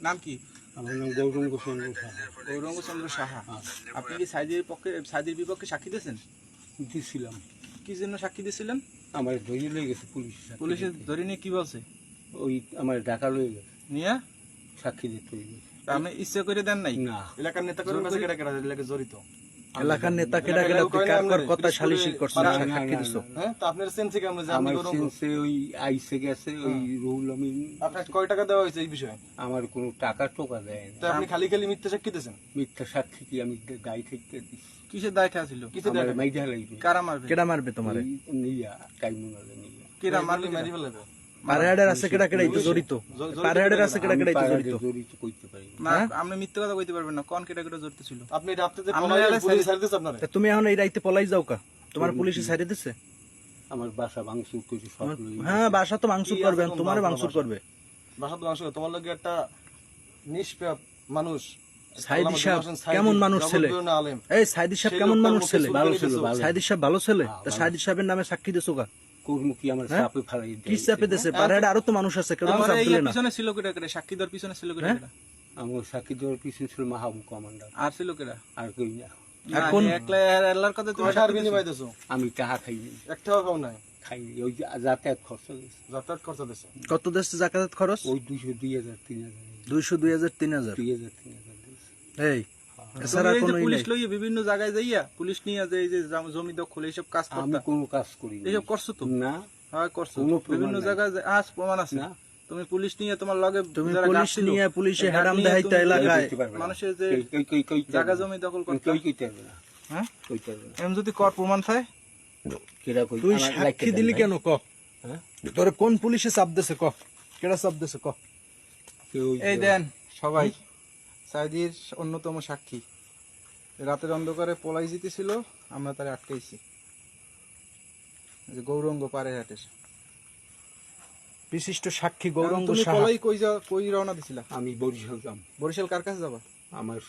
নাম কি? আমার নাম গৌরঙ্গ চন্দ্র সাহা। গৌরঙ্গ চন্দ্র সাহা। আপনি কি সাইদির বিপক্ষে সাক্ষী দিয়েছেন? দিছিলাম। কি জন্য সাক্ষী দিয়েছিলেন? আমার ধরে লয়ে গেছে পুলিশ। পুলিশে ধরে নিয়ে কি বলছে? ওই আমার ঢাকা লয়ে গেছে নিয়ে সাক্ষী দিতে হইবে। আপনি ইচ্ছে করে দেন নাই? না, এলাকার নেতা কর্মী কাছে কেডা কেডা এলাকায় জড়িত? এলাকার নেতা কেডা কেডা কার কার কথা সালিশি করছেন না, সাক্ষী না, দিছো? না, না। হ্যাঁ, তো আপনার সেন্সে কেমন যে আপনি আমার গৌরঙ্গ? সেন্সে ওই আইসে গেছে ওই রুহুল আমিন। আপনার কয় টাকা দেওয়া হয়েছে এই বিষয়ে? আমার কোনো টাকা টোকা দেয় তো না। আপনি খালি খালি মিথ্যা সাক্ষী দিয়েছেন? মিথ্যা সাক্ষী কি আমি গাই থেকে দিছি? কিসের দায় ঠেয়া ছিল? কিসের দায়? আমার মাইজা লাগবে। কারা মারবে? কেডা মারবে তোমারে? ওই নিয়া কাইমুনালে নিয়া। কেরা মারলে মারি ফেলবে? পারহেডের আছে কেডা কেডা তো জড়িত? পারহেডের আছে কেডা কেডা তো আমি জড়িত? জড়িত কইতে পারি না। না, আপনি মিথ্যা কথা কইতে পারবেন না। কোন কেডা কেডা জড়িত ছিল? আপনি রাতে যে আমরা পলাইলে এলাকায় পুলিশ ছাড় দিয়েছে আপনারে? তা তুমি এখন এই রাইতে পলাই যাও কা? তোমার পুলিশে ছাড়ে দিছে? আমার বাসা ভাঙচুর করে সব লই হ্যাঁ, বাসা তো ভাঙচুর করবে, তোমারে ভাঙচুর করবে। বাসা তো আসলে তোমার লগে একটা নিষ্পাপ মানুষ সাইদি সাহেব কেমন মানুষ ছেলে? আলেম এই সাইদি সাহেব কেমন মানুষ ছেলে? ভালো ছিল, ভালো। সাইদি সাহেব ভালো ছেলে? তা সাইদি সাহেবের নামে সাক্ষী দিছো কা? কর্মী আমার হ্যাঁ? চাপে ফেলাই দেয়। কি চাপে দিছে? পারহেডে আরো তো মানুষ আছে, কেউ আমার চাপ এই দিলে না। পিছনে ছিল কেডা কেডা? সাক্ষী দেওয়ার পিছনে ছিল কেডা হ্যাঁ? কেডা? আমার সাক্ষী দেওয়ার পিছনে ছিল মাহবুব কমান্ডার। আর ছিল কেডা? আর কই না। আর কোন একলা আল্লাহর কথা তুমি সার বিনিময় দিছো? আমি টাকা খাইনি, একটাও পাও নাই। খাইনি। ওই যে যাতায়াত খরচ গেছে। যাতায়াত খরচা দিছে। কত দেশে জাকাত খরচ? ওই 200, 2000, 3000, 200, 2000, 3000। 2000, 3000 দিয়েছে। এই তুমি এছাড়া এই যে কোনো পুলিশ লইয়া বিভিন্ন জায়গায় যাইয়া পুলিশ নিয়ে যে এই যে জমি দখল এইসব কাজ আমি করতা, কোনো কাজ করি এইসব করছো তো? না। হ্যাঁ করছো। কোনো প্রমাণ বিভিন্ন নাই। জায়গায় আজ প্রমাণ আছে। না। তুমি পুলিশ নিয়ে তোমার লগে তুমি যারা পুলিশ গাছ ছিল, নিয়ে পুলিশে এই গাছ হারাম নিয়ে দেখাইতে তুমি এলাকায় কইতে পারবে না। মানুষের যে কইতে জায়গা পারবে না। জমি দখল করতে, কইতে পারবে না। হ্যাঁ, কইতে পারবে না। এম যদি কর প্রমাণ থাকে কেডা কই তুই আমার সাক্ষী লাইকে দিলি দেন কেন ক? হ্যাঁ? তোরে কোন পুলিশে চাপ দিছে ক? কেডা চাপ দিছে ক? কেউ এই দেন সবাই সাইদির অন্যতম সাক্ষী। রাতের অন্ধকারে পলাই জিতেছিল, আমরা তারে আটকাইছি। যে গৌরঙ্গ পাড়েহাটের বিশিষ্ট সাক্ষী গৌরঙ্গ তুমি সাহা। পলাই কই রওনা দিছিলা? আমি বরিশাল যাম। বরিশাল কার কাছে যাবা? আমার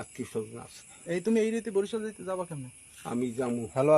আত্মীয় স্বজন আছে। এই তুমি এই রীতি বরিশাল যাবা কেমনে? আমি যাবো। ভালো